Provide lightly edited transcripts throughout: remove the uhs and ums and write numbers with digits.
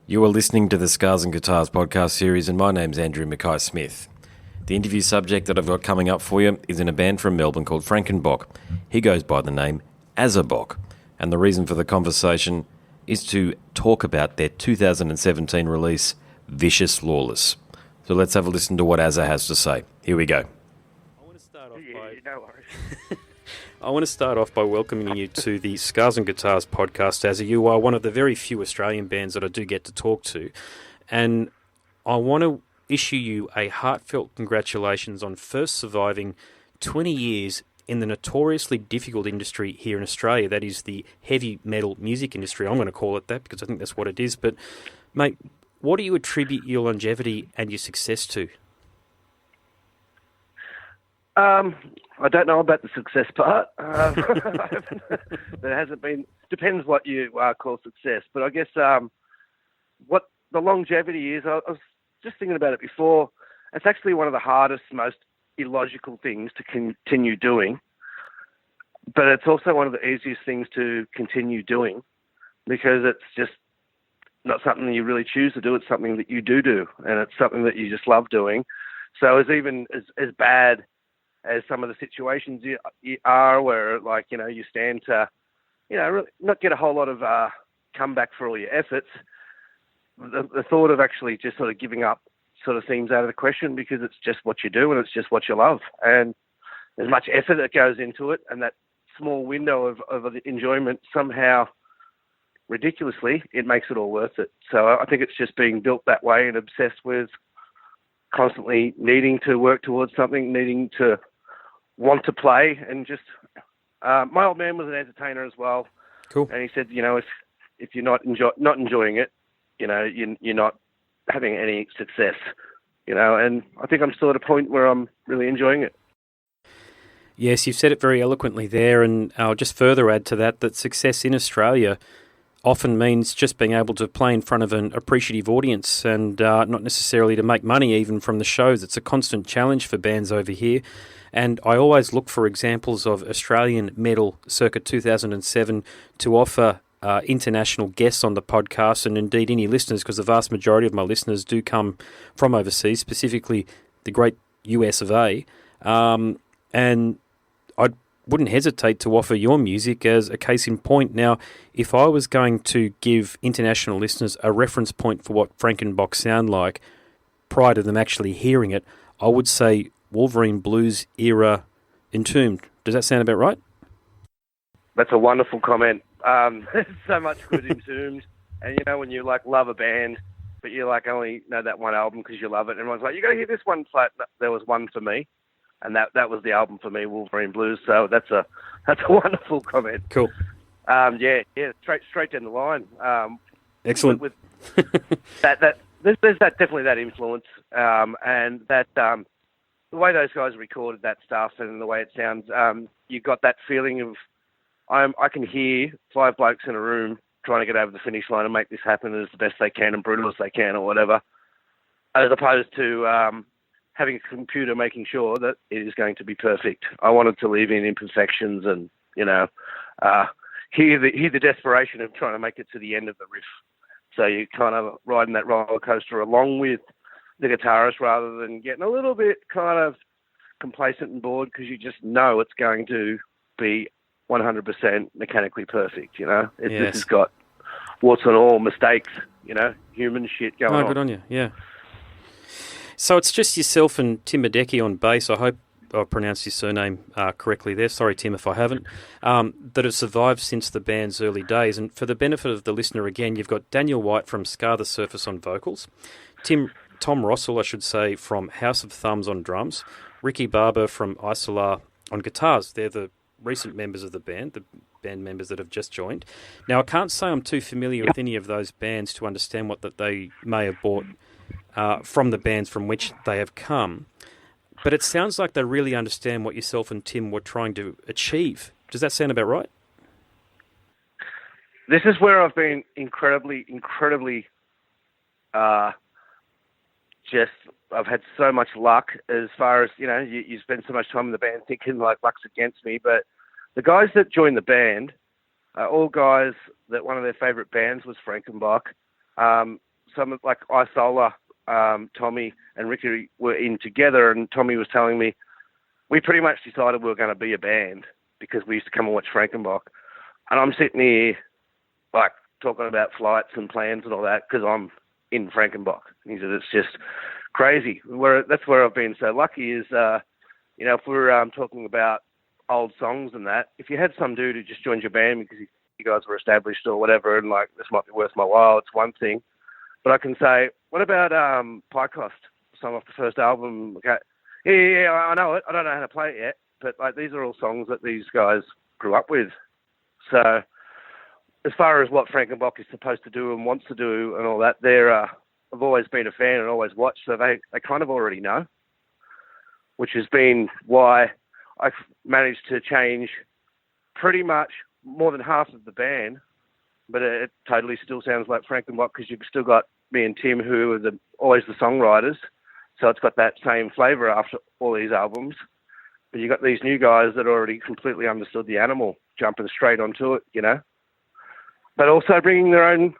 You are listening to the Scars and Guitars podcast series, and my name's Andrew Mackay-Smith. The interview subject that I've got coming up for you is in a band from Melbourne called Frankenbok. He goes by the name Azza Bok, and the reason for the conversation is to talk about their 2017 release, Vicious Lawless. So let's have a listen to what Azza has to say. Here we go. I want to start off by welcoming you to the Scars and Guitars podcast, Azza. You are one of the very few Australian bands that I do get to talk to, and I want to issue you a heartfelt congratulations on first surviving 20 years in the notoriously difficult industry here in Australia. That is the heavy metal music industry. I'm going to call it that because I think that's what it is. But, mate, what do you attribute your longevity and your success to? I don't know about the success part. There hasn't been. Depends what you call success. But I guess what the longevity is. I was just thinking about it before. It's actually one of the hardest, most illogical things to continue doing. But it's also one of the easiest things to continue doing because it's just not something you really choose to do. It's something that you do, and it's something that you just love doing. So it's even as bad as some of the situations you are where, like, you know, you stand to, you know, really not get a whole lot of comeback for all your efforts. The thought of actually just sort of giving up sort of seems out of the question because it's just what you do and it's just what you love. And there's much effort that goes into it, and that small window of enjoyment somehow, ridiculously, it makes it all worth it. So I think it's just being built that way and obsessed with constantly needing to work towards something, needing to want to play, and just my old man was an entertainer as well. Cool. And he said, you know, if you're not enjoying it, you know, you're not having any success, you know. And I think I'm still at a point where I'm really enjoying it. Yes, you've said it very eloquently there, and I'll just further add to that success in Australia often means just being able to play in front of an appreciative audience and not necessarily to make money even from the shows. It's a constant challenge for bands over here. And I always look for examples of Australian metal circa 2007 to offer international guests on the podcast, and indeed any listeners, because the vast majority of my listeners do come from overseas, specifically the great US of A. And I wouldn't hesitate to offer your music as a case in point. Now, if I was going to give international listeners a reference point for what Frankenbok sound like prior to them actually hearing it, I would say Wolverine Blues era Entombed. Does that sound about right? That's a wonderful comment. There's so much good Entombed, and you know, when you like love a band, but you like only know that one album because you love it, and everyone's like, you got to hear this one. It's like, there was one for me, and that was the album for me, Wolverine Blues. So that's a wonderful comment. Cool. Yeah, straight down the line. Excellent. With that there's that definitely that influence, and that the way those guys recorded that stuff and the way it sounds, you got that feeling of I can hear five blokes in a room trying to get over the finish line and make this happen as the best they can and brutal as they can or whatever, as opposed to having a computer making sure that it is going to be perfect. I wanted to leave in imperfections and, you know, hear the desperation of trying to make it to the end of the riff. So you're kind of riding that roller coaster along with the guitarist rather than getting a little bit kind of complacent and bored because you just know it's going to be 100% mechanically perfect, you know. Yes. This has got warts and all, mistakes, you know, human shit going on. Good on you, yeah. So it's just yourself and Tim Adecki on bass. I hope I pronounced your surname correctly there. Sorry, Tim, if I haven't. That have survived since the band's early days. And for the benefit of the listener, again, you've got Daniel White from Scar the Surface on vocals, Tom Rossell, I should say, from House of Thumbs on drums, Ricky Barber from Isolar on guitars. They're the recent members of the band members that have just joined. Now, I can't say I'm too familiar with any of those bands to understand what that they may have bought from the bands from which they have come. But it sounds like they really understand what yourself and Tim were trying to achieve. Does that sound about right? This is where I've been incredibly I've had so much luck as far as, you know, you spend so much time in the band thinking like luck's against me, but the guys that joined the band are all guys that one of their favourite bands was Frankenbok. some like Isola, Tommy and Ricky were in together, and Tommy was telling me we pretty much decided we were going to be a band because we used to come and watch Frankenbok. And I'm sitting here like talking about flights and plans and all that because I'm in Frankenbok. And he said, it's just crazy. That's where I've been so lucky is, if we're talking about old songs and that, if you had some dude who just joined your band because you guys were established or whatever and like this might be worth my while, it's one thing. But I can say, what about Pie Cost, song off the first album? Okay. Yeah, I know it. I don't know how to play it yet, but like these are all songs that these guys grew up with. So as far as what Frankenbok is supposed to do and wants to do and all that, I've always been a fan and always watched, so they kind of already know, which has been why I've managed to change pretty much more than half of the band, but it totally still sounds like Frankenbok because you've still got me and Tim who are always the songwriters, so it's got that same flavour after all these albums. But you've got these new guys that already completely understood the animal, jumping straight onto it, but also bringing their own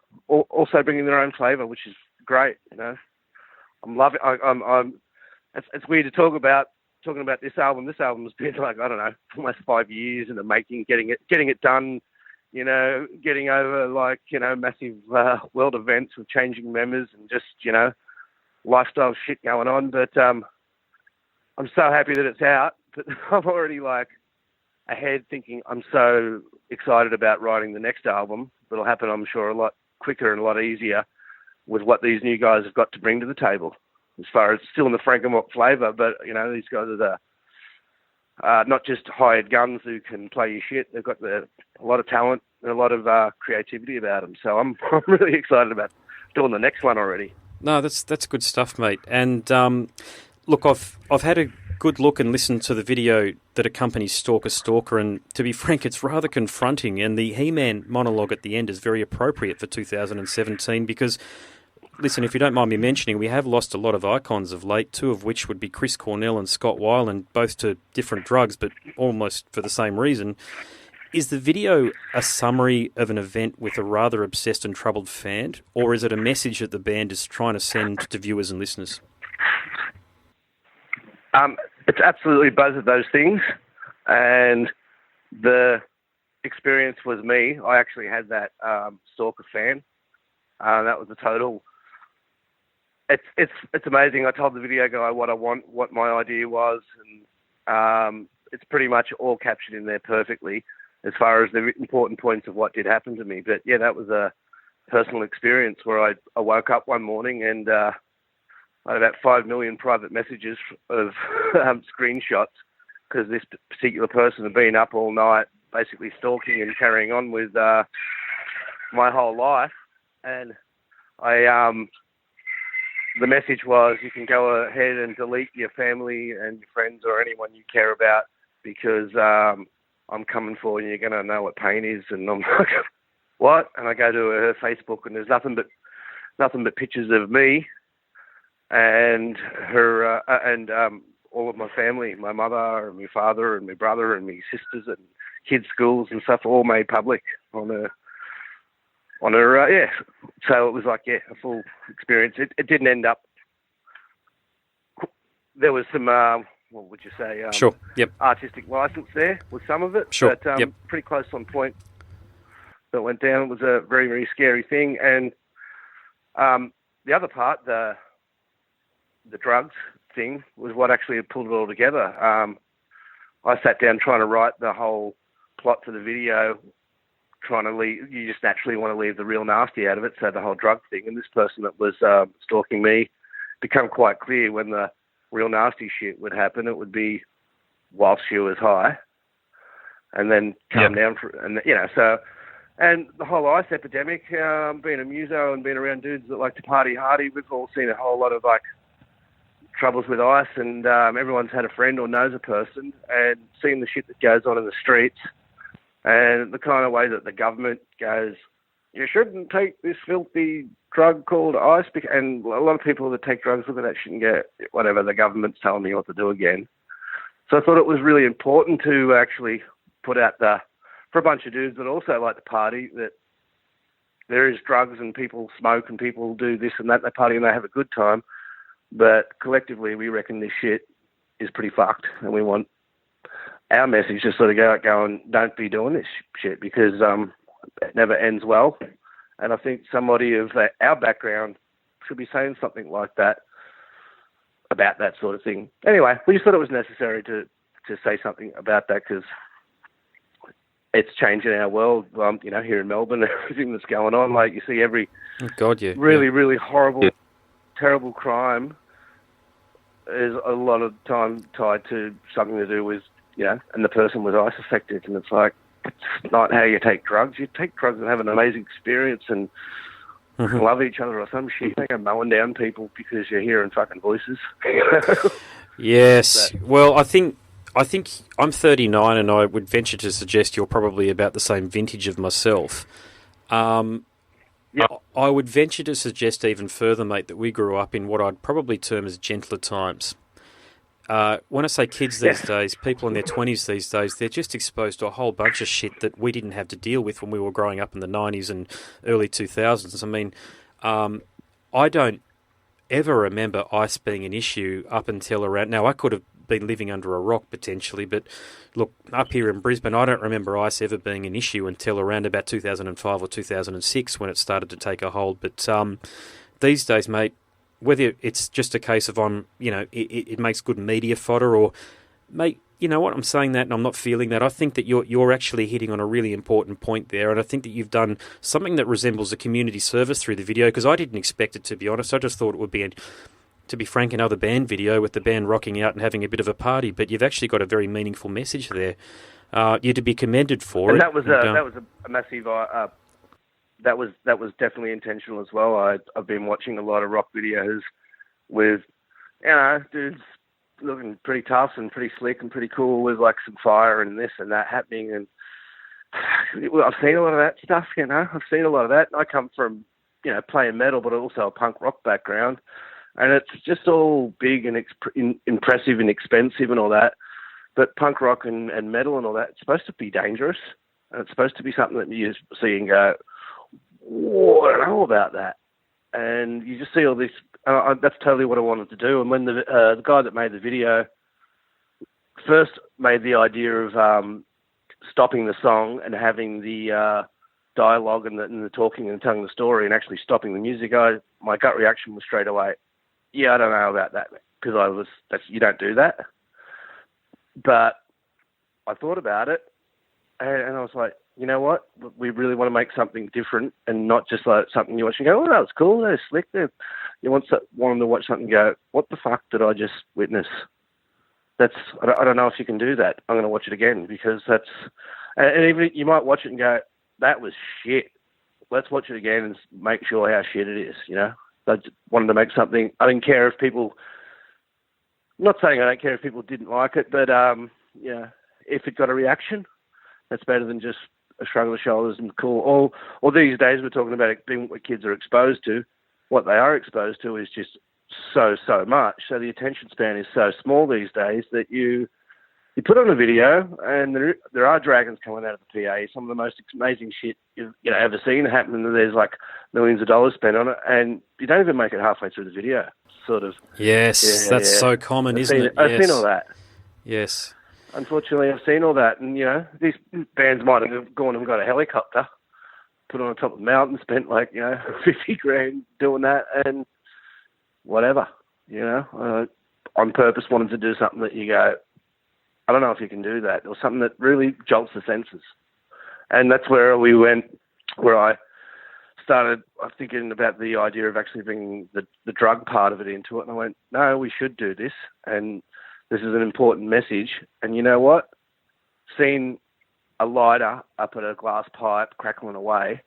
flavour, which is great. I'm loving. It's weird to talking about this album. This album's been like I don't know, almost 5 years in the making, getting it done. Getting over like massive world events with changing members and just lifestyle shit going on. But I'm so happy that it's out. But I'm already like ahead thinking I'm so excited about writing the next album. That'll happen, I'm sure, a lot quicker and a lot easier with what these new guys have got to bring to the table. As far as still in the Frankenbok flavour, but these guys are not just hired guns who can play your shit. They've got a lot of talent and a lot of creativity about them. So I'm really excited about doing the next one already. No, that's good stuff, mate. And look, I've had a good look and listened to the video that accompanies Stalker, and to be frank, it's rather confronting. And the He-Man monologue at the end is very appropriate for 2017 because, listen, if you don't mind me mentioning, we have lost a lot of icons of late, two of which would be Chris Cornell and Scott Weiland, both to different drugs, but almost for the same reason. Is the video a summary of an event with a rather obsessed and troubled fan, or is it a message that the band is trying to send to viewers and listeners? It's absolutely both of those things, and the experience was me. I actually had that Stalker fan. That was a total. It's amazing. I told the video guy what I want, what my idea was, and it's pretty much all captured in there perfectly as far as the important points of what did happen to me. But yeah, that was a personal experience where I woke up one morning and I had about 5 million private messages of screenshots because this particular person had been up all night basically stalking and carrying on with my whole life. And the message was, you can go ahead and delete your family and your friends or anyone you care about because I'm coming for you. You're going to know what pain is. And I'm like, what? And I go to her Facebook and there's nothing but pictures of me and her and all of my family, my mother and my father and my brother and my sisters and kids' schools and stuff, all made public on her. So it was like, a full experience. It didn't end up. There was some, what would you say? Sure. Yep. Artistic license there with some of it. Sure. But yep. Pretty close on point that went down. It was a very, very scary thing. And the other part, the drugs thing, was what actually pulled it all together. I sat down trying to write the whole plot for the video, you just naturally want to leave the real nasty out of it, so the whole drug thing. And this person that was stalking me became quite clear when the real nasty shit would happen. It would be whilst she was high, and then calm down and the whole ice epidemic. Being a muso and being around dudes that like to party hardy, we've all seen a whole lot of like troubles with ice, and everyone's had a friend or knows a person, and seeing the shit that goes on in the streets. And the kind of way that the government goes, you shouldn't take this filthy drug called ice. And a lot of people that take drugs look at that shit and go, whatever, the government's telling me what to do again. So I thought it was really important to actually put out for a bunch of dudes that also like to party, that there is drugs and people smoke and people do this and that, they party and they have a good time. But collectively, we reckon this shit is pretty fucked, and we want our message to sort of go out going, don't be doing this shit, because it never ends well. And I think somebody of our background should be saying something like that about that sort of thing. Anyway, we just thought it was necessary to say something about that, because it's changing our world, here in Melbourne, everything that's going on. Like, you see every really horrible, terrible crime is a lot of time tied to something to do with, and the person was ice affected. And it's like, it's not how you take drugs. You take drugs and have an amazing experience and love each other or some shit. You don't go mowing down people because you're hearing fucking voices. Yes. Well, I think I'm 39, and I would venture to suggest you're probably about the same vintage of myself. I would venture to suggest even further, mate, that we grew up in what I'd probably term as gentler times. When I say kids these days, people in their 20s these days, they're just exposed to a whole bunch of shit that we didn't have to deal with when we were growing up in the 90s and early 2000s. I mean, I don't ever remember ice being an issue up until around... Now, I could have been living under a rock potentially, but look, up here in Brisbane, I don't remember ice ever being an issue until around about 2005 or 2006 when it started to take a hold. But these days, mate, whether it's just a case of it makes good media fodder, or, mate, you know what, I'm saying that and I'm not feeling that. I think that you're actually hitting on a really important point there, and I think that you've done something that resembles a community service through the video, because I didn't expect it, to be honest. I just thought it would be, to be frank, another band video with the band rocking out and having a bit of a party, but you've actually got a very meaningful message there. You're to be commended for and it. That was a massive... That was definitely intentional as well. I've been watching a lot of rock videos with, dudes looking pretty tough and pretty slick and pretty cool with like some fire and this and that happening. And I've seen a lot of that stuff, I've seen a lot of that. I come from, playing metal, but also a punk rock background. And it's just all big and impressive and expensive and all that. But punk rock and metal and all that, it's supposed to be dangerous. And it's supposed to be something that you see and go, whoa, I don't know about that. And you just see all this. That's totally what I wanted to do. And when the guy that made the video first made the idea of stopping the song and having the dialogue and the talking and telling the story and actually stopping the music, my gut reaction was straight away, I don't know about that, because you don't do that. But I thought about it, and I was like, you know what? We really want to make something different, and not just like something you watch and go, oh, that was cool, they're slick. You want them to watch something and go, what the fuck did I just witness? I don't know if you can do that. I'm going to watch it again, because that's... And even you might watch it and go, that was shit. Let's watch it again and make sure how shit it is, I just wanted to make something... I didn't care if people... I'm not saying I don't care if people didn't like it, but, if it got a reaction, that's better than just a shrug of the shoulders and cool. Or these days we're talking about it being what kids are exposed to. What they are exposed to is just so much. So the attention span is so small these days that you put on a video and there are dragons coming out of the PA, some of the most amazing shit you've ever seen happen, and there's like millions of dollars spent on it, and you don't even make it halfway through the video. Sort of. Yes, that's so common, isn't it? I've seen all that. Yes. Unfortunately, I've seen all that, and these bands might have gone and got a helicopter, put on top of the mountain, spent like 50 grand doing that, and whatever, on purpose wanted to do something that you go, I don't know if you can do that, or something that really jolts the senses, and that's where we went. Where I started thinking about the idea of actually bringing the drug part of it into it, and I went, no, we should do this, and this is an important message. And you know what? Seeing a lighter up at a glass pipe crackling away,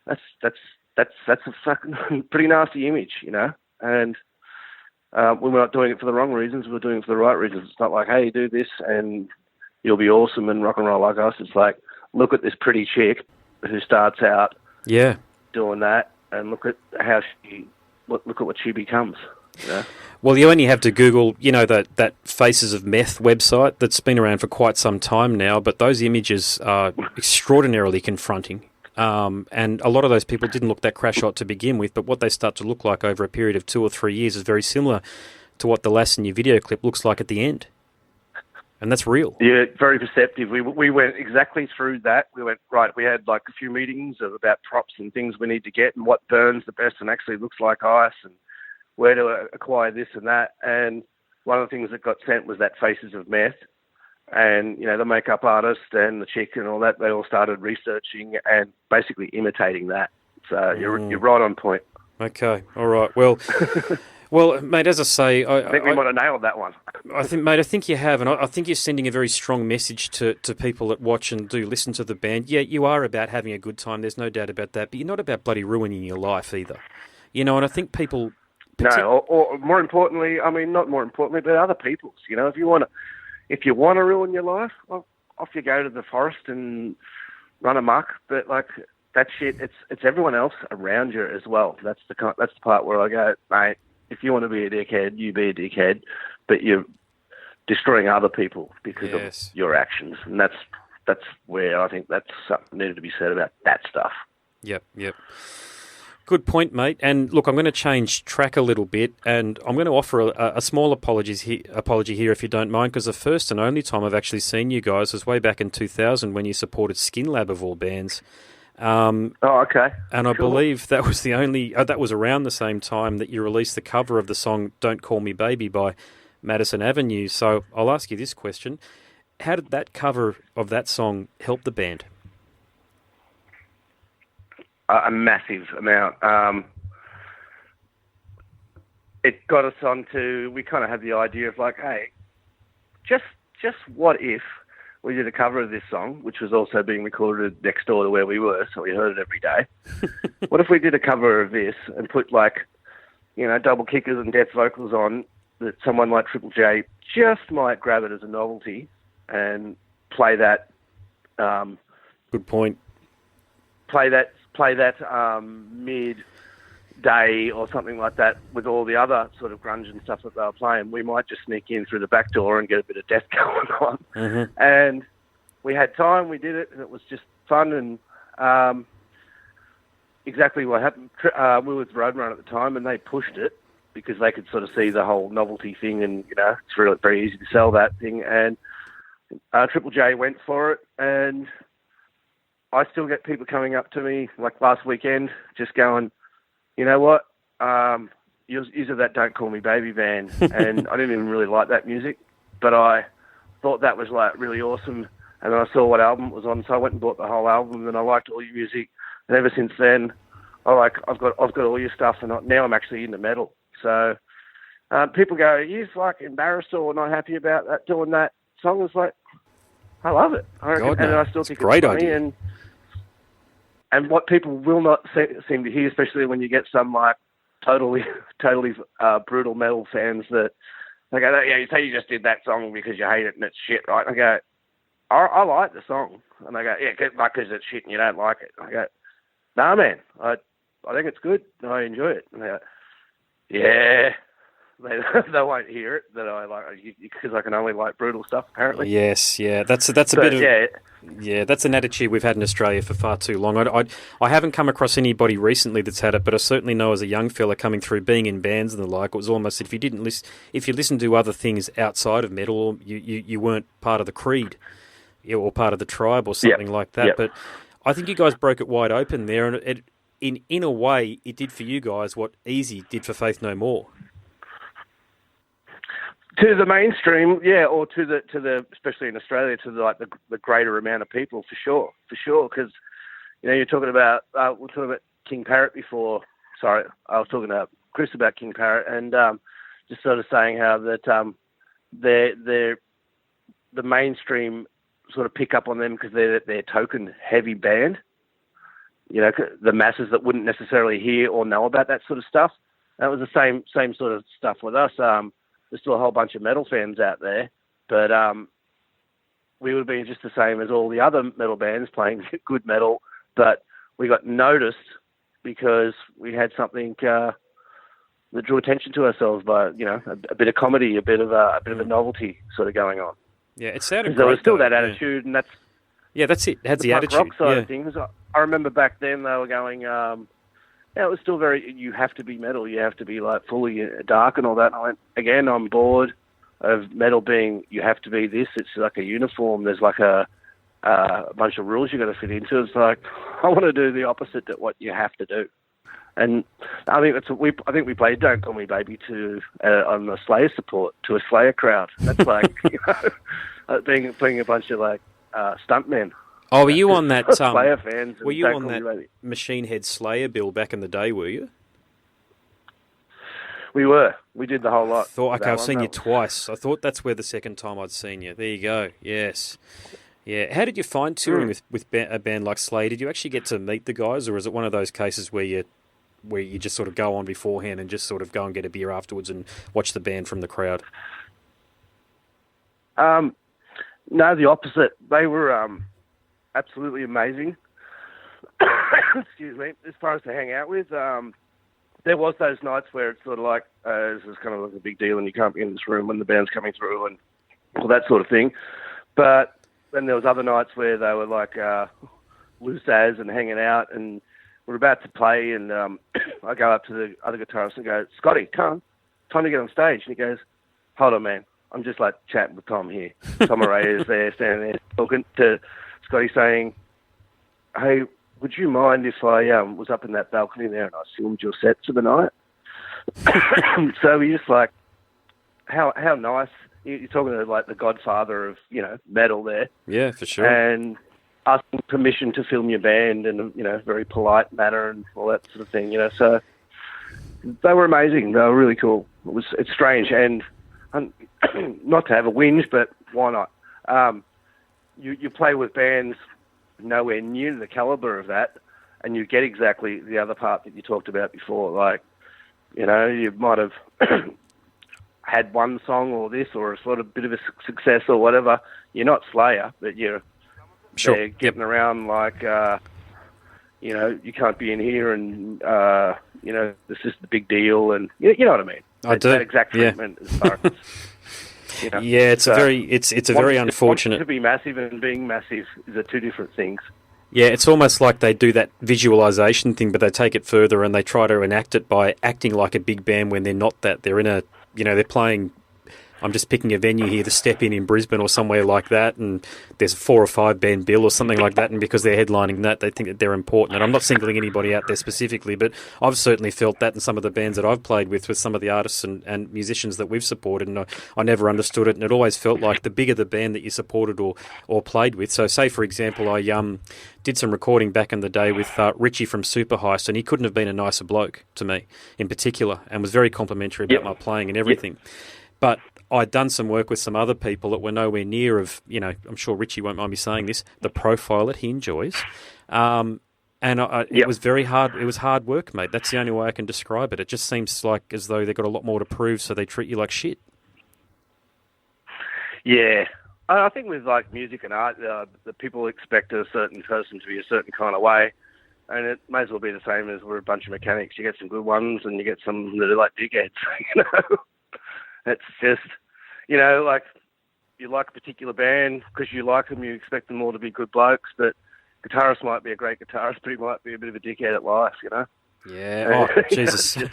that's a fucking pretty nasty image, And we're not doing it for the wrong reasons. We're doing it for the right reasons. It's not like, hey, do this and you'll be awesome and rock and roll like us. It's like, look at this pretty chick who starts out doing that, and look at how look at what she becomes. Well, you only have to Google, that Faces of Meth website that's been around for quite some time now, but those images are extraordinarily confronting. And a lot of those people didn't look that crash hot to begin with, but what they start to look like over a period of 2 or 3 years is very similar to what the lass in your video clip looks like at the end. And that's real. Yeah, very perceptive. We went exactly through that. We went, right, we had like a few meetings about props and things we need to get and what burns the best and actually looks like ice and where to acquire this and that. And one of the things that got sent was that Faces of Meth. And, the makeup artist and the chick and all that, they all started researching and basically imitating that. So you're right on point. Okay, all right. Well... Well, mate, as I say... I think we might have nailed that one. I think you have, and I think you're sending a very strong message to people that watch and do listen to the band. Yeah, you are about having a good time, there's no doubt about that, but you're not about bloody ruining your life either. And I think people... No, or more importantly, not more importantly, but other people's. If you want to ruin your life, well, off you go to the forest and run amok, but, that shit, it's everyone else around you as well. That's the part where I go, mate, if you want to be a dickhead, you be a dickhead, but you're destroying other people because of your actions. And that's where I think that's something needed to be said about that stuff. Yep. Good point, mate. And look, I'm going to change track a little bit, and I'm going to offer a small apology here, if you don't mind, because the first and only time I've actually seen you guys was way back in 2000 when you supported Skin Lab of all bands. Okay. And I believe that was that was around the same time that you released the cover of the song Don't Call Me Baby by Madison Avenue. So I'll ask you this question. How did that cover of that song help the band? A massive amount. It got us onto, we kind of had the idea of hey, just what if we did a cover of this song, which was also being recorded next door to where we were, so we heard it every day. What if we did a cover of this and put double kickers and death vocals on that someone like Triple J just might grab it as a novelty and play that. Good point. Play that mid-day or something like that with all the other sort of grunge and stuff that they were playing. We might just sneak in through the back door and get a bit of death going on. Mm-hmm. And we had time, we did it, and it was just fun. And exactly what happened, we were with Roadrunner at the time, and they pushed it because they could sort of see the whole novelty thing, and it's really very easy to sell that thing. And Triple J went for it, and I still get people coming up to me, like last weekend, just going, you know what, you're that Don't Call Me Baby band, and I didn't even really like that music, but I thought that was really awesome, and then I saw what album it was on, so I went and bought the whole album, and I liked all your music, and ever since then, I've got all your stuff, and now I'm actually into metal. So people go, are you embarrassed or not happy about that, doing that song? It's I love it. And I still think it's great funny. idea. And what people will not seem to hear, especially when you get some totally brutal metal fans that they go, yeah, you say you just did that song because you hate it and it's shit, right? And I go, I like the song. And they go, yeah, because it's shit and you don't like it. And I go, nah, man, I think it's good and I enjoy it. And they go, yeah. They won't hear it that I like because I can only like brutal stuff. Apparently, yes, yeah, that's a bit of that's an attitude we've had in Australia for far too long. I haven't come across anybody recently that's had it, but I certainly know as a young fella coming through, being in bands and the like, it was almost if you listened to other things outside of metal, or you weren't part of the creed, or part of the tribe or something like that. But I think you guys broke it wide open there, and it in a way it did for you guys what Easy did for Faith No More. To the mainstream, yeah, or to the especially in Australia, to the greater amount of people, for sure, because you're talking about we're talking about King Parrot before. Sorry, I was talking to Chris about King Parrot, and just sort of saying how that the mainstream sort of pick up on them because they're token heavy band. The masses that wouldn't necessarily hear or know about that sort of stuff. That was the same sort of stuff with us. There's still a whole bunch of metal fans out there, but we would have been just the same as all the other metal bands playing good metal, but we got noticed because we had something that drew attention to ourselves by, a bit of comedy, a bit of a novelty sort of going on. Yeah, it sounded great. There was still that attitude, and that's Yeah, that's it. It has the punk attitude. rock side Yeah. of things. I remember back then they were going, it was still very, you have to be metal, you have to be like fully dark and all that. And I went, again, I'm bored of metal being, you have to be this. It's like a uniform. There's like a bunch of rules you got to fit into. It's like, I want to do the opposite to what you have to do. And I think I think we played "Don't Call Me Baby" on the Slayer support to a Slayer crowd. That's like being a bunch of like stuntmen. Oh, were you on that? Slayer fans. Were you on that Machine Head Slayer bill back in the day? Were you? We were. We did the whole lot. I've seen you twice. I thought that's where the second time I'd seen you. There you go. Yes. Yeah. How did you find touring with a band like Slayer? Did you actually get to meet the guys, or is it one of those cases where you just sort of go on beforehand and just sort of go and get a beer afterwards and watch the band from the crowd? No, the opposite. They were absolutely amazing. Excuse me. As far as to hang out with, there was those nights where it's sort of like this is kind of like a big deal, and you can't be in this room when the band's coming through and all that sort of thing. But then there was other nights where they were like loose as and hanging out, and we're about to play, and I go up to the other guitarist and go, "Scotty, come, time to get on stage." And he goes, "Hold on, man. I'm just like chatting with Tom here." Tom Array is there, standing there, talking to Scotty, saying, "Hey, would you mind if I was up in that balcony there and I filmed your set for the night?" So we're just like, how nice. You're talking to like the godfather of, metal there. Yeah, for sure. And asking permission to film your band in a, very polite manner and all that sort of thing, So they were amazing. They were really cool. It's strange, and not to have a whinge, but why not? You play with bands nowhere near the caliber of that, and you get exactly the other part that you talked about before. Like, you might have had one song or this or a sort of bit of a success or whatever. You're not Slayer, but you're they're getting around like, you can't be in here, and this is the big deal, and you know what I mean. I do. That exact treatment as far as. Yeah, it's a very unfortunate. Wanting to be massive and being massive are two different things. Yeah, it's almost like they do that visualization thing, but they take it further and they try to enact it by acting like a big band when they're not that. They're in they're playing. I'm just picking a venue here, the Step In Brisbane or somewhere like that, and there's a 4 or 5 band bill or something like that, and because they're headlining that, they think that they're important. And I'm not singling anybody out there specifically, but I've certainly felt that in some of the bands that I've played with some of the artists and musicians that we've supported, and I never understood it, and it always felt like the bigger the band that you supported or played with. So say, for example, I did some recording back in the day with Richie from Super Heist, and he couldn't have been a nicer bloke to me in particular, and was very complimentary about my playing and everything. But I'd done some work with some other people that were nowhere near of, I'm sure Richie won't mind me saying this, the profile that he enjoys. It was very hard. It was hard work, mate. That's the only way I can describe it. It just seems like as though they've got a lot more to prove, so they treat you like shit. Yeah. I think with like music and art, the people expect a certain person to be a certain kind of way. And it may as well be the same as we're a bunch of mechanics. You get some good ones and you get some that are like dickheads, It's just, like you like a particular band because you like them, you expect them all to be good blokes, but guitarist might be a great guitarist, but he might be a bit of a dickhead at life, Yeah, oh, Jesus. It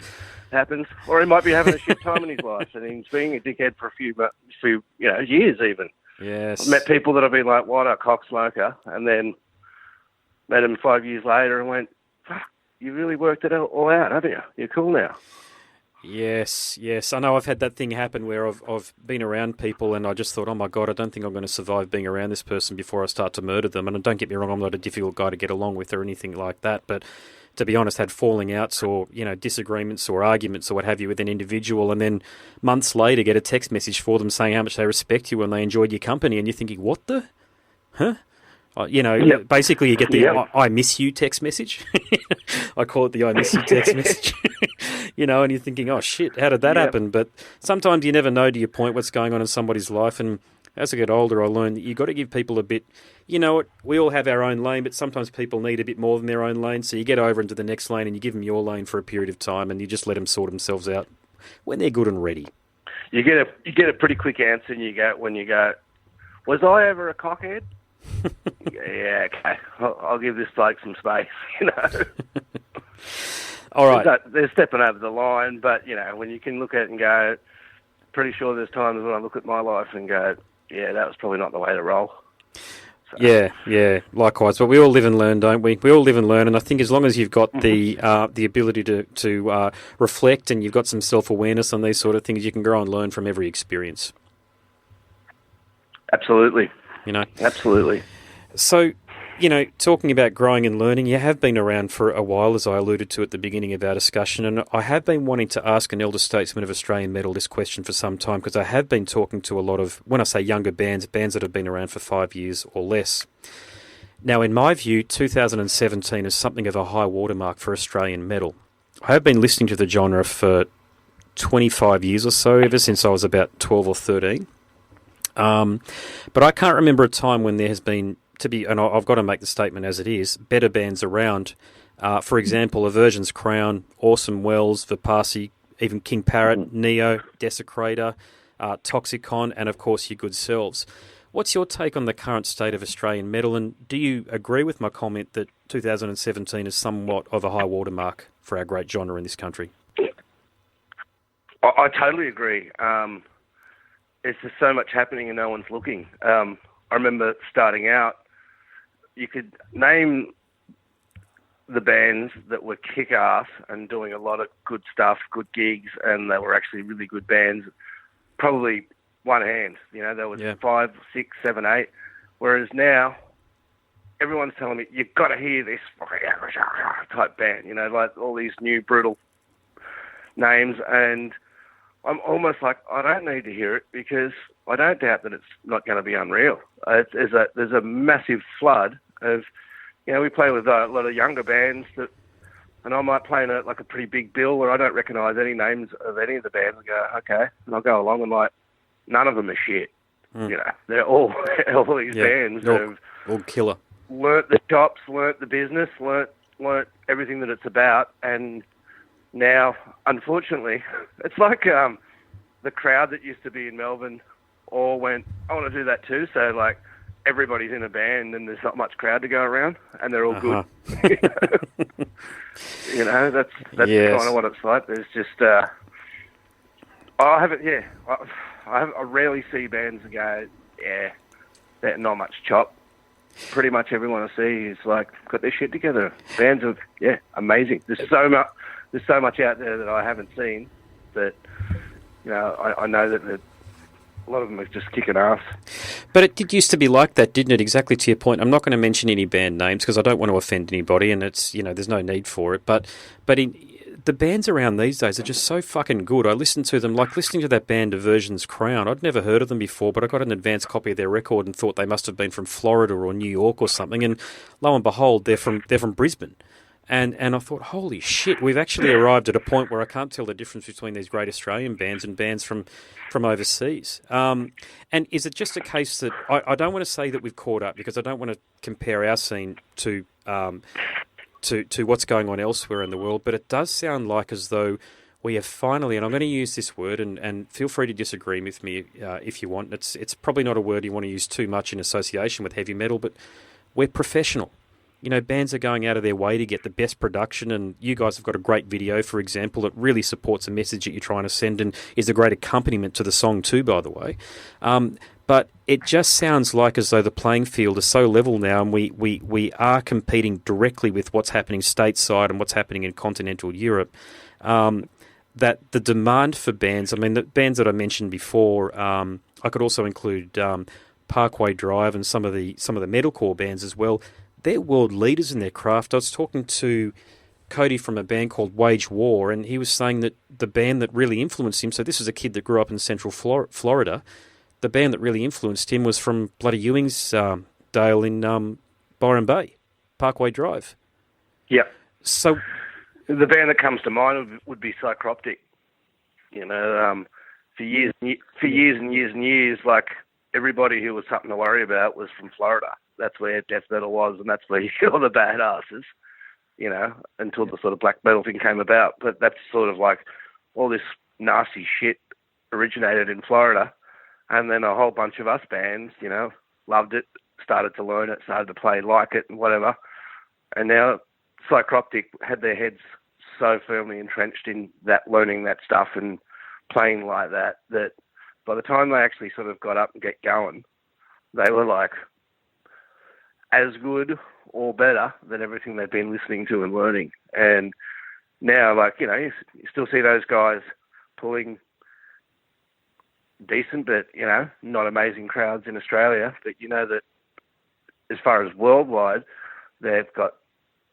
happens. Or he might be having a shit time in his life and he's being a dickhead for a few years even. Yes. I've met people that have been like, what a cock smoker, and then met him 5 years later and went, fuck, you really worked it all out, haven't you? You're cool now. Yes. I know I've had that thing happen where I've been around people and I just thought, oh my God, I don't think I'm going to survive being around this person before I start to murder them. And don't get me wrong, I'm not a difficult guy to get along with or anything like that. But to be honest, had falling outs or, disagreements or arguments or what have you with an individual, and then months later get a text message for them saying how much they respect you and they enjoyed your company, and you're thinking, what the? Huh? Basically you get the I miss you text message. I call it the I miss you text message. And you're thinking, oh shit, how did that happen? But sometimes you never know to your point what's going on in somebody's life. And as I get older, I learn that you've got to give people a bit, we all have our own lane, but sometimes people need a bit more than their own lane. So you get over into the next lane and you give them your lane for a period of time and you just let them sort themselves out when they're good and ready. You get a pretty quick answer and when you go, was I ever a cockhead? Yeah, okay. I'll give this bloke some space, All right. They're stepping over the line, but, when you can look at it and go, pretty sure there's times when I look at my life and go, yeah, that was probably not the way to roll. So. Yeah, likewise. But we all live and learn, don't we? We all live and learn, and I think as long as you've got the ability to reflect and you've got some self-awareness on these sort of things, you can grow and learn from every experience. Absolutely. Absolutely. So, talking about growing and learning, you have been around for a while, as I alluded to at the beginning of our discussion, and I have been wanting to ask an elder statesman of Australian metal this question for some time, because I have been talking to a lot of, when I say younger bands that have been around for 5 years or less. Now, in my view, 2017 is something of a high watermark for Australian metal. I have been listening to the genre for 25 years or so, ever since I was about 12 or 13. But I can't remember a time when there has been, and I've got to make the statement as it is, better bands around. For example, Aversion's Crown, Orson Welles, Vipassi, even King Parrot, Neo, Desecrator, Toxicon, and of course your good selves. What's your take on the current state of Australian metal, and do you agree with my comment that 2017 is somewhat of a high watermark for our great genre in this country? I totally agree. There's just so much happening and no one's looking. I remember starting out, you could name the bands that were kick-ass and doing a lot of good stuff, good gigs, and they were actually really good bands, probably one hand. There was 5, 6, 7, 8. Whereas now, everyone's telling me, you've got to hear this type band, like all these new brutal names, and I'm almost like, I don't need to hear it because I don't doubt that it's not going to be unreal. There's a massive flood of, we play with a lot of younger bands and I might play in a pretty big bill where I don't recognise any names of any of the bands and go, okay, and I'll go along and none of them are shit. They're all these bands that have all killer. Learnt the chops, learnt the business, learnt everything that it's about, and now, unfortunately, it's like the crowd that used to be in Melbourne all went, I want to do that too. So, everybody's in a band and there's not much crowd to go around and they're all good. That's kind of what it's like. There's just, I rarely see bands that go, there's not much chop. Pretty much everyone I see is got their shit together. Bands are, amazing. There's so much out there that I haven't seen that, I know that a lot of them are just kicking ass. But it did used to be like that, didn't it? Exactly to your point. I'm not going to mention any band names because I don't want to offend anybody, and it's, there's no need for it. But the bands around these days are just so fucking good. I listen to them, like listening to that band Aversion's Crown. I'd never heard of them before, but I got an advance copy of their record and thought they must have been from Florida or New York or something. And lo and behold, they're from Brisbane. And I thought, holy shit, we've actually arrived at a point where I can't tell the difference between these great Australian bands and bands from overseas. And is it just a case that I don't want to say that we've caught up because I don't want to compare our scene to what's going on elsewhere in the world, but it does sound like as though we have finally, and I'm going to use this word, and feel free to disagree with me if you want. It's probably not a word you want to use too much in association with heavy metal, but we're professional. Bands are going out of their way to get the best production, and you guys have got a great video, for example, that really supports a message that you're trying to send and is a great accompaniment to the song too, by the way. But it just sounds like as though the playing field is so level now, and we are competing directly with what's happening stateside and what's happening in continental Europe, that the demand for bands, the bands that I mentioned before, I could also include Parkway Drive and some of the metalcore bands as well. They're world leaders in their craft. I was talking to Cody from a band called Wage War, and he was saying that the band that really influenced him, so this is a kid that grew up in central Florida, the band that really influenced him was from bloody Ewing's Dale in Byron Bay, Parkway Drive. Yeah. So the band that comes to mind would be Psychroptic. For years and years, everybody who was something to worry about was from Florida. That's where death metal was, and that's where you got all the badasses, until the sort of black metal thing came about. But that's sort of all this nasty shit originated in Florida, and then a whole bunch of us bands, loved it started to learn it, started to play like it and whatever. And now Psychroptic had their heads so firmly entrenched in that, learning that stuff and playing like that, that by the time they actually sort of got up and get going, they were like as good or better than everything they've been listening to and learning. And now, like, you know, you still see those guys pulling decent, but, you know, not amazing crowds in Australia. But you know that as far as worldwide, they've got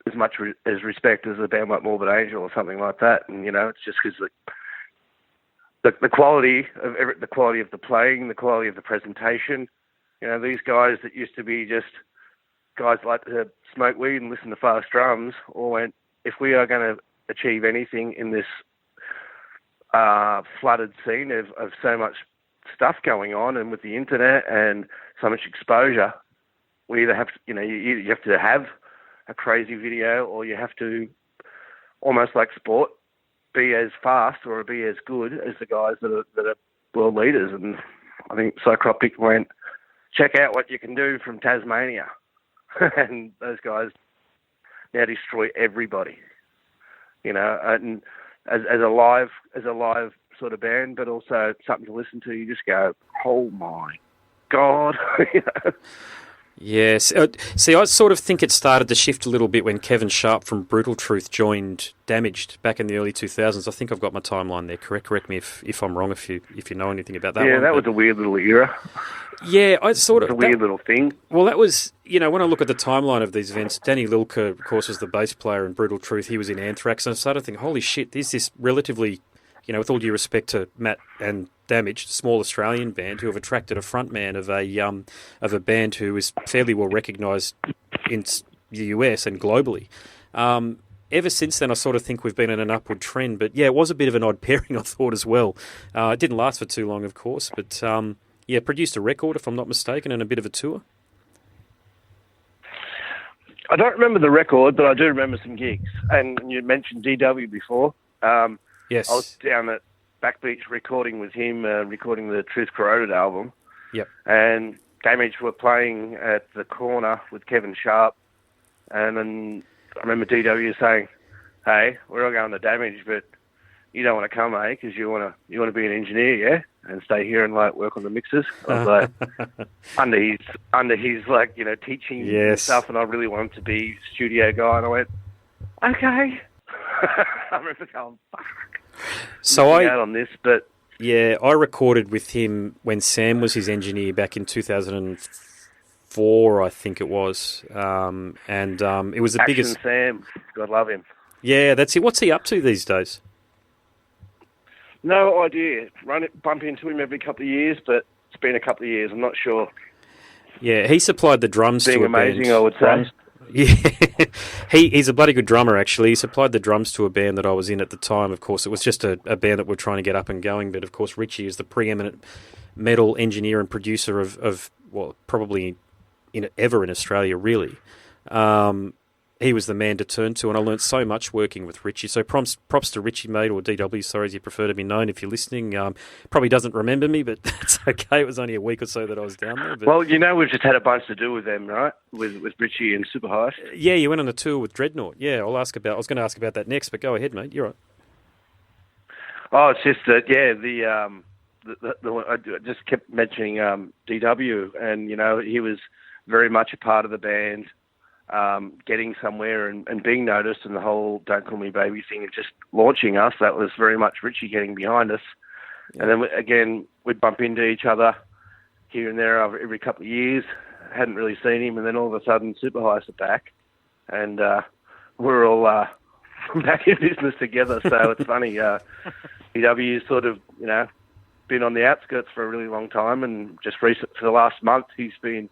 as much as respect as a band like Morbid Angel or something like that. And, you know, it's just because the quality of the quality of the playing, the quality of the presentation. You know, these guys that used to be just guys that like to smoke weed and listen to fast drums all went, if we are going to achieve anything in this flooded scene of so much stuff going on, and with the internet and so much exposure, we either have to, you know, you have to have a crazy video, or you have to, almost like sport, be as fast or be as good as the guys that are world leaders. And I think Psychroptic went, check out what you can do from Tasmania. And those guys now destroy everybody, you know. And as a live sort of band, but also something to listen to, you just go, oh my God. You know? Yes. See, I sort of think it started to shift a little bit when Kevin Sharp from Brutal Truth joined Damaged back in the early 2000s. I think I've got my timeline there. Correct me if I'm wrong, if you know anything about that one. Yeah, that was a weird little era. Yeah, I sort of... It's a weird little thing. Well, that was, you know, when I look at the timeline of these events, Danny Lilker, of course, was the bass player in Brutal Truth. He was in Anthrax, and I started thinking, holy shit, there's this relatively, you know, with all due respect to Matt and Damaged, small Australian band who have attracted a frontman of a band who is fairly well recognised in the US and globally. Ever since then, I sort of think we've been in an upward trend. But yeah, it was a bit of an odd pairing, I thought, as well. It didn't last for too long, of course, but yeah, produced a record, if I'm not mistaken, and a bit of a tour. I don't remember the record, but I do remember some gigs. And you mentioned DW before. Yes. I was down at Back Beach recording with him, recording the Truth Corroded album. Yep. And Damage were playing at the corner with Kevin Sharp. And then I remember DW saying, hey, we're all going to Damage, but you don't want to come, eh? Because you want to be an engineer, yeah? And stay here and like work on the mixes. I was like, under his like, you know, teaching and stuff, and I really wanted to be studio guy, and I went, okay. I remember going, fuck. So out on this, but yeah, I recorded with him when Sam was his engineer back in 2004, I think it was, and it was the Action biggest. Sam, God love him. Yeah, that's it. What's he up to these days? No idea. Bump into him every couple of years, but it's been a couple of years. I'm not sure. Yeah, he supplied the drums to a amazing, band. I would say. Yeah, he's a bloody good drummer, actually. He supplied the drums to a band that I was in at the time. Of course, it was just a band that we're trying to get up and going. But, of course, Richie is the preeminent metal engineer and producer of well, probably ever in Australia, really. He was the man to turn to, and I learnt so much working with Richie. So props to Richie, mate, or DW, sorry, as you prefer to be known if you're listening. Probably doesn't remember me, but that's okay. It was only a week or so that I was down there. But... Well, you know, we've just had a bunch to do with them, right? With Richie and Super Heist. Yeah, you went on a tour with Dreadnought. Yeah, I was going to ask about that next, but go ahead, mate. You're right. Oh, it's just that, yeah, I just kept mentioning DW, and, you know, he was very much a part of the band. Getting somewhere and being noticed, and the whole Don't Call Me Baby thing and just launching us, that was very much Richie getting behind us. Yeah. And then again, we'd bump into each other here and there every couple of years. Hadn't really seen him, and then all of a sudden Super Heist are back, and we're all back in business together. So it's funny, EW's sort of, you know, been on the outskirts for a really long time, and just for the last month he's been,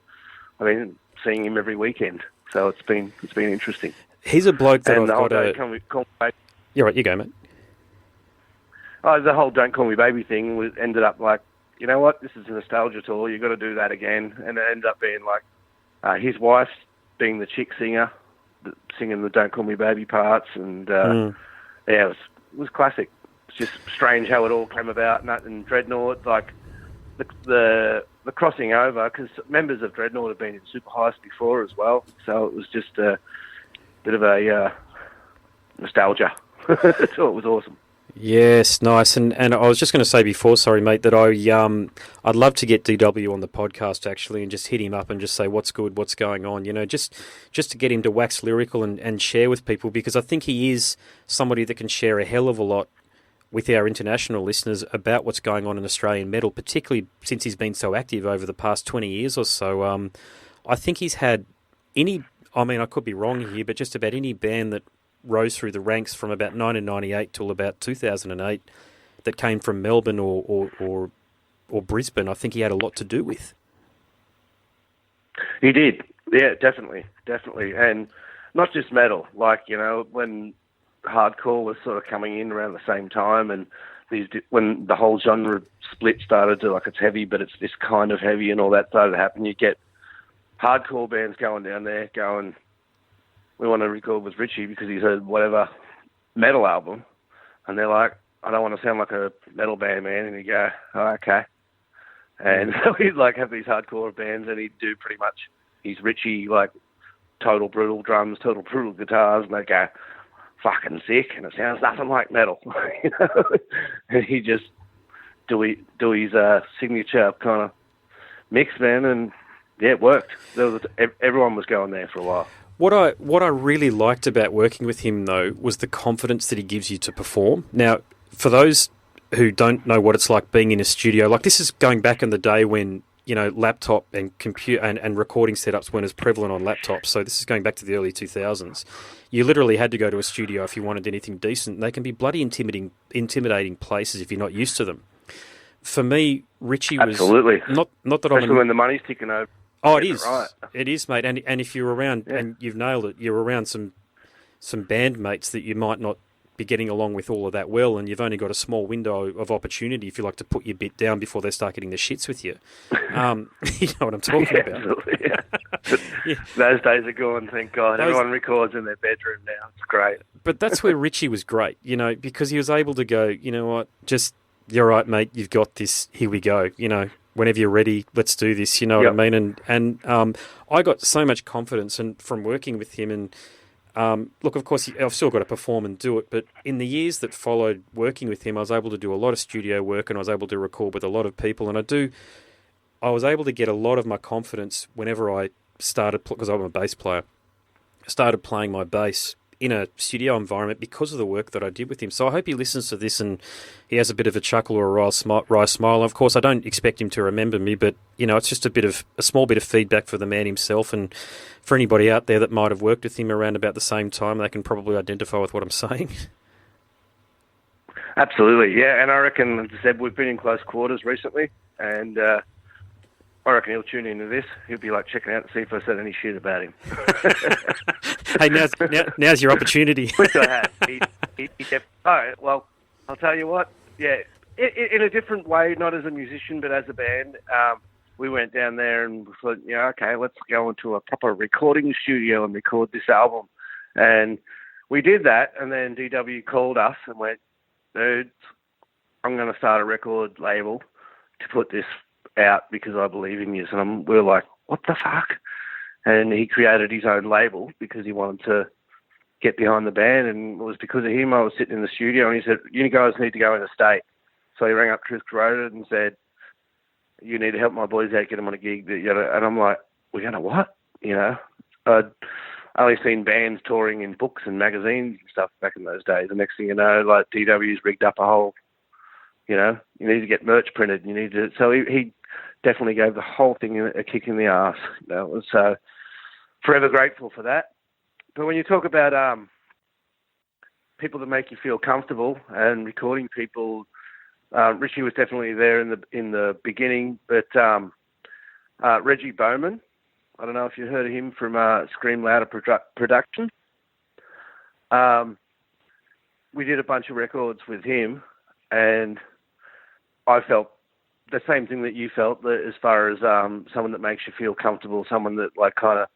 seeing him every weekend. So it's been interesting. He's a bloke that I've got You're right, you go, mate. Oh, the whole Don't Call Me Baby thing ended up like, you know what, this is a nostalgia tour, you've got to do that again. And it ended up being like his wife being the chick singer, singing the Don't Call Me Baby parts. And yeah, it was classic. It's just strange how it all came about. And Dreadnought, like the the crossing over, because members of Dreadnought have been in Super Heist before as well, so it was just a bit of a nostalgia. So it was awesome. Yes, nice. And I was just going to say before, sorry, mate, that I'd love to get DW on the podcast, actually, and just hit him up and just say what's good, what's going on, just to get him to wax lyrical and share with people, because I think he is somebody that can share a hell of a lot with our international listeners about what's going on in Australian metal, particularly since he's been so active over the past 20 years or so. I think he's had I could be wrong here, but just about any band that rose through the ranks from about 1998 till about 2008 that came from Melbourne or Brisbane, I think he had a lot to do with. He did. Yeah, definitely. And not just metal, when hardcore was sort of coming in around the same time, and when the whole genre split started to, it's heavy, but it's this kind of heavy, and all that started to happen, you get hardcore bands going down there going, we want to record with Richie because he's heard whatever metal album, and they're like, I don't want to sound like a metal band, man. And you go, oh, okay. And so he'd have these hardcore bands, and he'd do pretty much, he's Richie, total brutal drums, total brutal guitars, and they go, fucking sick, and it sounds nothing like metal, And he just do his signature kind of mix, man, and yeah, it worked. Everyone was going there for a while. What I really liked about working with him, though, was the confidence that he gives you to perform. Now, for those who don't know what it's like being in a studio, this is going back in the day when laptop and computer and recording setups weren't as prevalent on laptops. So this is going back to the early 2000s. You literally had to go to a studio if you wanted anything decent. And they can be bloody intimidating places if you're not used to them. For me, Richie was absolutely not that especially when the money's ticking over. Oh, it is. Right. It is, mate. And if you're around, and you've nailed it, you're around some bandmates that you might not be getting along with all of that well, and you've only got a small window of opportunity, if you like, to put your bit down before they start getting the shits with you. You know what I'm talking about. Absolutely, yeah. Those days are gone, thank God. Everyone records in their bedroom now. It's great. But that's where Richie was great, because he was able to go, you know what, just, you're right, mate, you've got this, here we go, whenever you're ready, let's do this, you know what I mean? And I got so much confidence from working with him. And look, of course, I've still got to perform and do it, but in the years that followed working with him, I was able to do a lot of studio work, and I was able to record with a lot of people. And I was able to get a lot of my confidence whenever I started, because I'm a bass player, I started playing my bass in a studio environment because of the work that I did with him. So I hope he listens to this and he has a bit of a chuckle or a wry smile. Of course, I don't expect him to remember me, but it's just a small bit of feedback for the man himself, and for anybody out there that might have worked with him around about the same time, they can probably identify with what I'm saying. Absolutely, yeah. And I reckon, as I said, we've been in close quarters recently, and I reckon he'll tune into this. He'll be checking out to see if I said any shit about him. Hey, now's your opportunity. Which I have. He all right, well, I'll tell you what. Yeah, in a different way, not as a musician, but as a band. We went down there and we thought, okay, let's go into a proper recording studio and record this album. And we did that, and then DW called us and went, dudes, I'm going to start a record label to put this out because I believe in you. And we were like, what the fuck? And he created his own label because he wanted to get behind the band, and it was because of him I was sitting in the studio, and he said, you guys need to go in the state. So he rang up Truth Corroded and said, you need to help my boys out, get them on a gig. And I'm like, we're going to what? I'd only seen bands touring in books and magazines and stuff back in those days. The next thing you know, DW's rigged up a whole, you need to get merch printed. You need to. So he definitely gave the whole thing a kick in the arse. So forever grateful for that. But when you talk about people that make you feel comfortable and recording people, Richie was definitely there in the beginning. But Reggie Bowman, I don't know if you heard of him from Scream Louder Production. We did a bunch of records with him, and I felt the same thing that you felt, that as far as someone that makes you feel comfortable, someone that kind of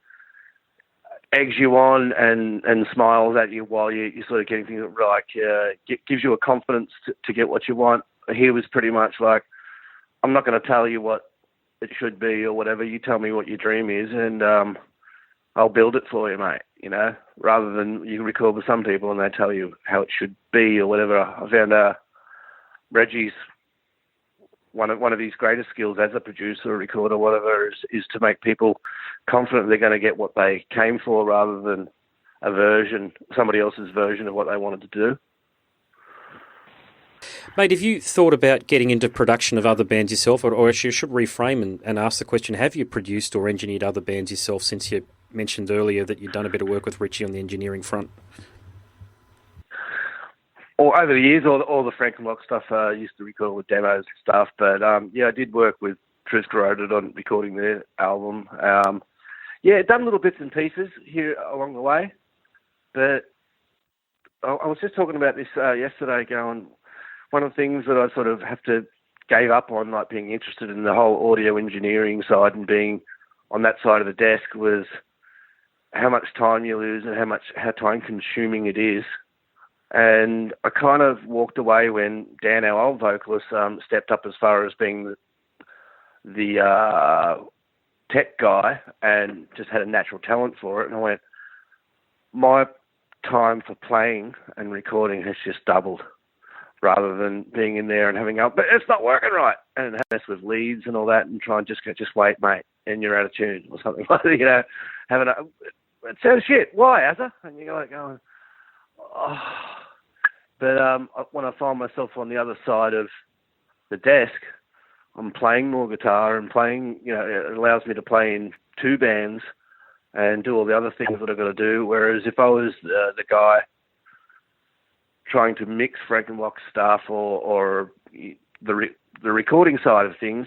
eggs you on and smiles at you while you're sort of getting things gives you a confidence to get what you want. He was pretty much like, I'm not going to tell you what it should be or whatever. You tell me what your dream is, and I'll build it for you, mate. You know, rather than you record with some people and they tell you how it should be or whatever. I found Reggie's one of his greatest skills as a producer or recorder, whatever, is to make people confident they're going to get what they came for, rather than somebody else's version of what they wanted to do. Mate, have you thought about getting into production of other bands yourself, or actually I should reframe and ask the question, have you produced or engineered other bands yourself, since you mentioned earlier that you've done a bit of work with Richie on the engineering front? Or over the years, all the Frankenbok stuff, I used to record with demos and stuff, but I did work with Truth Corroded on recording their album. Done little bits and pieces here along the way, but I was just talking about this yesterday, going, one of the things that I sort of gave up on, like being interested in the whole audio engineering side and being on that side of the desk, was how much time you lose and how time consuming it is. And I kind of walked away when Dan, our old vocalist, stepped up as far as being the tech guy and just had a natural talent for it. And I went, my time for playing and recording has just doubled, rather than being in there and having but it's not working right, and mess with leads and all that, and try and just wait, mate, and you're out of tune or something like that, you know, it sounds shit. Why, Azza? And you're like going, oh. But when I find myself on the other side of the desk, I'm playing more guitar and playing, you know, it allows me to play in two bands and do all the other things that I've got to do. Whereas if I was the guy trying to mix Frankenbok stuff or the recording side of things,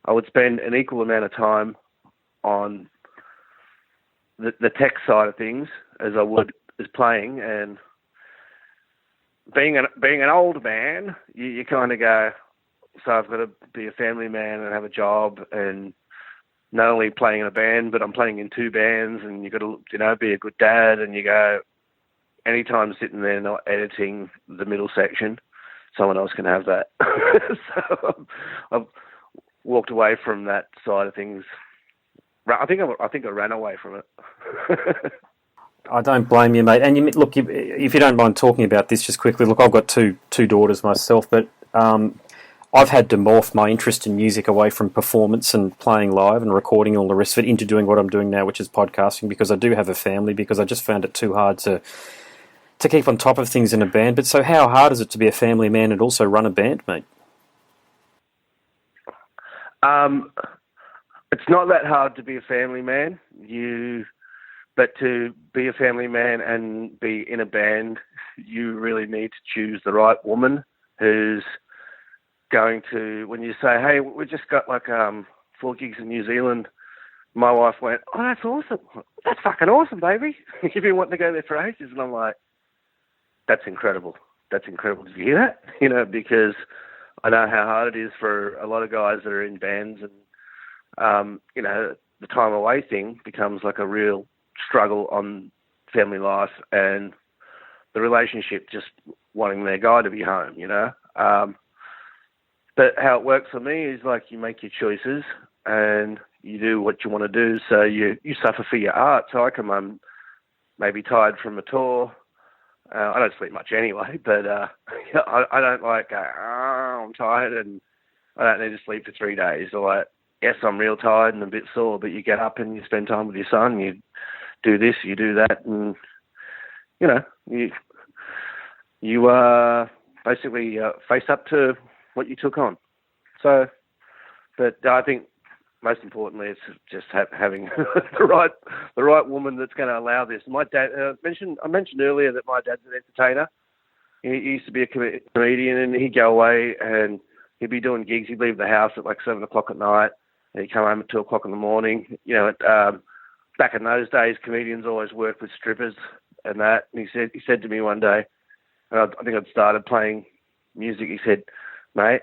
I would spend an equal amount of time on the tech side of things as I would as playing. And being an old man, you kind of go, so I've got to be a family man and have a job, and not only playing in a band, but I'm playing in two bands, and you've got to, you know, be a good dad. And you go, anytime sitting there not editing the middle section, someone else can have that. So I've walked away from that side of things. I think I ran away from it. I don't blame you, mate. And look, if you don't mind talking about this just quickly, look, I've got two daughters myself, but I've had to morph my interest in music away from performance and playing live and recording all the rest of it into doing what I'm doing now, which is podcasting, because I do have a family, because I just found it too hard to keep on top of things in a band. But so how hard is it to be a family man and also run a band, mate? It's not that hard to be a family man. But to be a family man and be in a band, you really need to choose the right woman who's going to, when you say, hey, we just got 4 gigs in New Zealand, my wife went, oh, that's awesome. That's fucking awesome, baby. You've been wanting to go there for ages. And I'm like, that's incredible. That's incredible. Did you hear that? You know, because I know how hard it is for a lot of guys that are in bands, and, you know, the time away thing becomes like a real struggle on family life and the relationship, just wanting their guy to be home, you know. But how it works for me is like you make your choices and you do what you want to do, so you suffer for your art. So I come home maybe tired from a tour. I don't sleep much anyway, but I don't I'm tired and I don't need to sleep for 3 days. Or like, yes, I'm real tired and a bit sore, but you get up and you spend time with your son, you do this, you do that, and, you know, you basically face up to what you took on. So, but I think most importantly, it's just having the right woman that's going to allow this. My dad, I mentioned earlier that my dad's an entertainer. He used to be a comedian, and he'd go away and he'd be doing gigs. He'd leave the house at 7 o'clock at night, and he'd come home at 2 o'clock in the morning. You know, back in those days, comedians always worked with strippers and that. And he said to me one day, and I think I'd started playing music. He said, mate,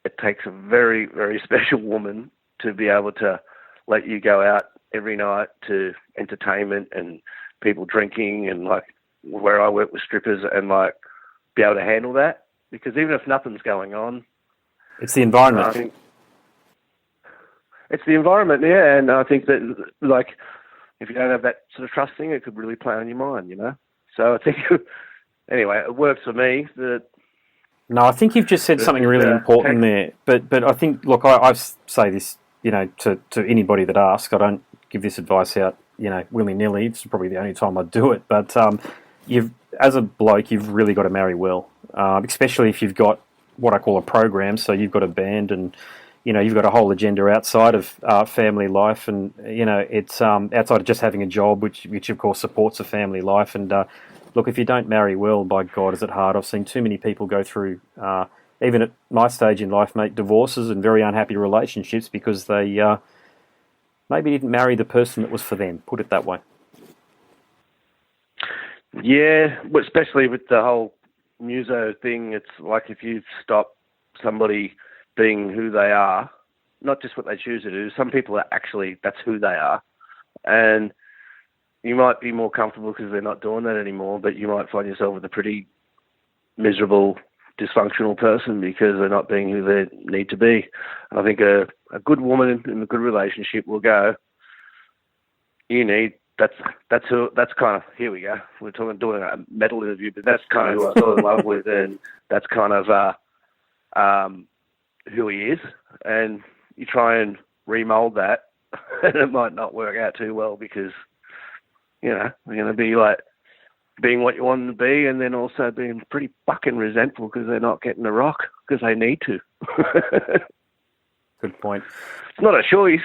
it takes a very, very special woman to be able to let you go out every night to entertainment and people drinking and where I work with strippers and be able to handle that. Because even if nothing's going on, it's the environment. it's the environment, yeah. And I think that, like, if you don't have that sort of trust thing, it could really play on your mind, you know. So I think, anyway, it works for me. No, I think you've just said something really important there. But I think, look, I say this, you know, to anybody that asks. I don't give this advice out, you know, willy-nilly. It's probably the only time I do it. But as a bloke, you've really got to marry well, especially if you've got what I call a program. So you've got a band and, you know, you've got a whole agenda outside of family life, and, you know, it's outside of just having a job, which of course supports a family life. And look, if you don't marry well, by God, is it hard? I've seen too many people go through, even at my stage in life, mate, divorces and very unhappy relationships because they maybe didn't marry the person that was for them. Put it that way. Yeah, especially with the whole muso thing, it's like if you stop somebody being who they are, not just what they choose to do. Some people are actually, that's who they are. And you might be more comfortable because they're not doing that anymore, but you might find yourself with a pretty miserable, dysfunctional person because they're not being who they need to be. I think a good woman in a good relationship will go, that's kind of, here we go. We're doing a metal interview, but that's kind of who I fell in love with, and that's kind of who he is. And you try and remold that, and it might not work out too well because, you know, you're going to be like being what you want them to be, and then also being pretty fucking resentful because they're not getting the rock because they need to. Good point. It's not a choice.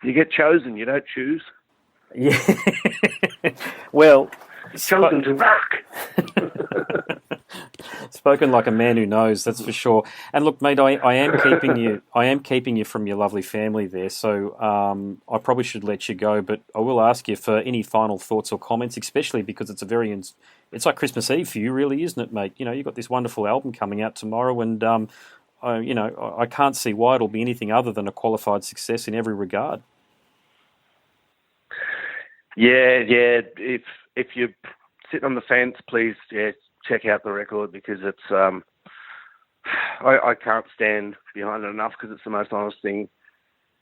You get chosen, you don't choose. Yeah. Well, chosen to rock. Spoken like a man who knows, that's for sure. And look, mate, I am keeping you from your lovely family there. So I probably should let you go, but I will ask you for any final thoughts or comments, especially because it's it's like Christmas Eve for you, really, isn't it, mate? You know, you've got this wonderful album coming out tomorrow, and you know, I can't see why it'll be anything other than a qualified success in every regard. Yeah. If you're sitting on the fence, please, check out the record because it's I can't stand behind it enough because it's the most honest thing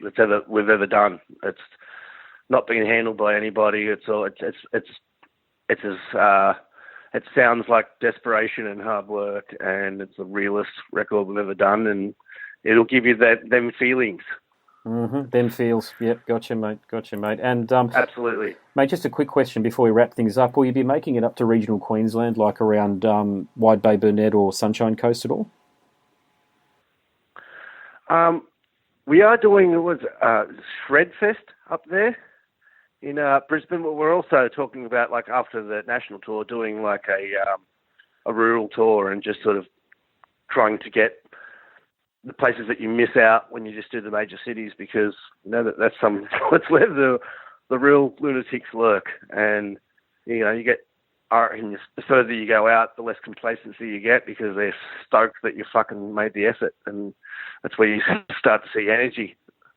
we've ever done. It's not being handled by anybody. It sounds like desperation and hard work, and it's the realest record we've ever done, and it'll give you them feelings. Mm-hmm. Them feels. Yep, gotcha, mate. And absolutely, mate. Just a quick question before we wrap things up: will you be making it up to regional Queensland, like around Wide Bay, Burnett, or Sunshine Coast at all? We are doing Shred Fest up there in Brisbane, but we're also talking about, like, after the national tour, doing like a rural tour and just sort of trying to get the places that you miss out when you just do the major cities, because you know that's where the real lunatics lurk. And you know, you get, and the further you go out, the less complacency you get because they're stoked that you fucking made the effort, and that's where you start to see energy.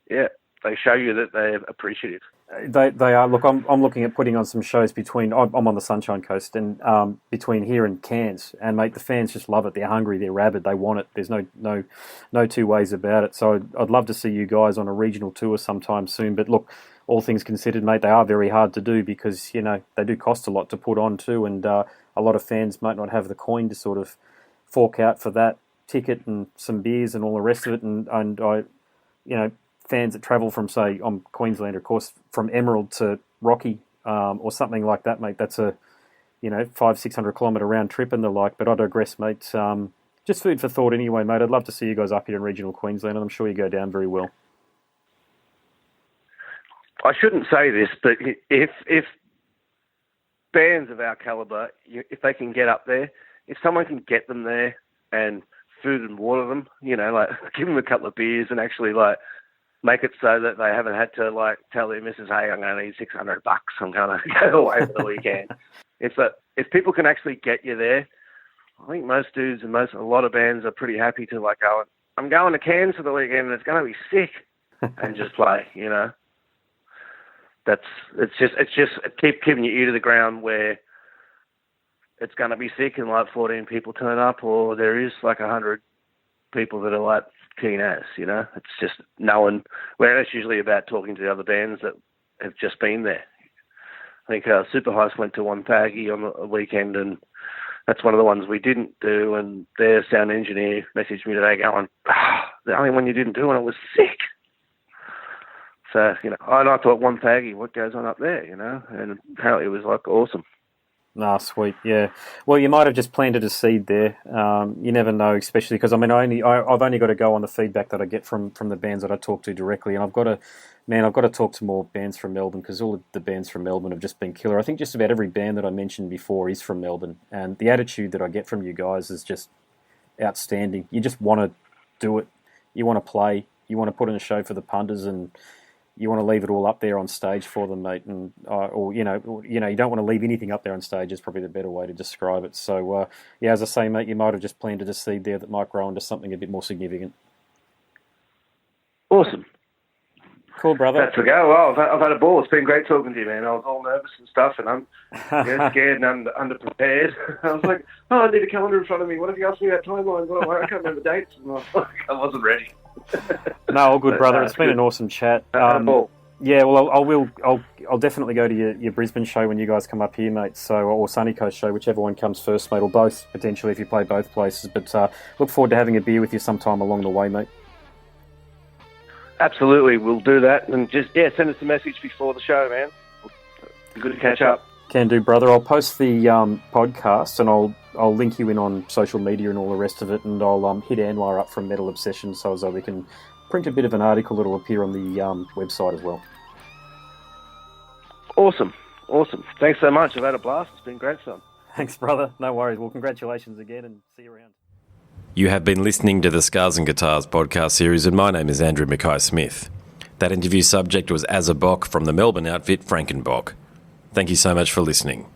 Yeah, they show you that they're appreciative. They are. Look, I'm looking at putting on some shows between. I'm on the Sunshine Coast, and between here and Cairns, and mate, the fans just love it. They're hungry, they're rabid, they want it. There's no two ways about it. So I'd love to see you guys on a regional tour sometime soon. But look, all things considered, mate, they are very hard to do because, you know, they do cost a lot to put on too, and a lot of fans might not have the coin to sort of fork out for that ticket and some beers and all the rest of it. And I, you know, fans that travel from, say, I'm Queenslander, of course, from Emerald to Rocky or something like that, mate, that's a, you know, 500-600 kilometre round trip and the like. But I digress, mate. Just food for thought anyway, mate. I'd love to see you guys up here in regional Queensland, and I'm sure you go down very well. I shouldn't say this, but if bands of our calibre, if they can get up there, if someone can get them there and food and water them, you know, like give them a couple of beers and actually like make it so that they haven't had to like tell their missus, hey, I'm going to need $600. I'm going to go away for the weekend. If people can actually get you there, I think most dudes and a lot of bands are pretty happy to like go, I'm going to Cairns for the weekend and it's going to be sick, and just play, you know. It's just keeping your ear to the ground where it's going to be sick and like 14 people turn up, or there is like 100 people that are like keen as, It's just knowing, where it's usually about talking to the other bands that have just been there. I think Super Heist went to Wonthaggi on a weekend, and that's one of the ones we didn't do, and their sound engineer messaged me today going, the only one you didn't do, and it was sick. So, and I thought, Wonthaggi, what goes on up there, And apparently it was, awesome. Ah, sweet, yeah. Well, you might have just planted a seed there. You never know, especially because, I've only got to go on the feedback that I get from the bands that I talk to directly, and I've got to talk to more bands from Melbourne, because all of the bands from Melbourne have just been killer. I think just about every band that I mentioned before is from Melbourne, and the attitude that I get from you guys is just outstanding. You just want to do it. You want to play. You want to put in a show for the punters, and you want to leave it all up there on stage for them, mate. And you don't want to leave anything up there on stage is probably the better way to describe it. So, as I say, mate, you might have just planted a seed there that might grow into something a bit more significant. Awesome. Cool, brother. That's a go. Well, I've had a ball. It's been great talking to you, man. I was all nervous and stuff, and I'm scared and underprepared. I was like, I need a calendar in front of me. What if you asked me that timeline? Well, I can't remember dates. And I was like, I wasn't ready. No, all good, brother. It's been an awesome chat. Yeah, well, I'll definitely go to your Brisbane show when you guys come up here, mate. So, or Sunny Coast show, whichever one comes first, mate, or both potentially if you play both places. But look forward to having a beer with you sometime along the way, mate. Absolutely, we'll do that, and just send us a message before the show, man. Be good to catch up. Can do, brother. I'll post the podcast, and I'll link you in on social media and all the rest of it, and I'll hit Anwar up from Metal Obsession so that we can print a bit of an article that'll appear on the website as well. Awesome. Thanks so much. I've had a blast. It's been great fun. Thanks, brother. No worries. Well, congratulations again, and see you around. You have been listening to the Scars and Guitars podcast series, and my name is Andrew Mackay-Smith. That interview subject was Azza Bok from the Melbourne outfit Frankenbok. Thank you so much for listening.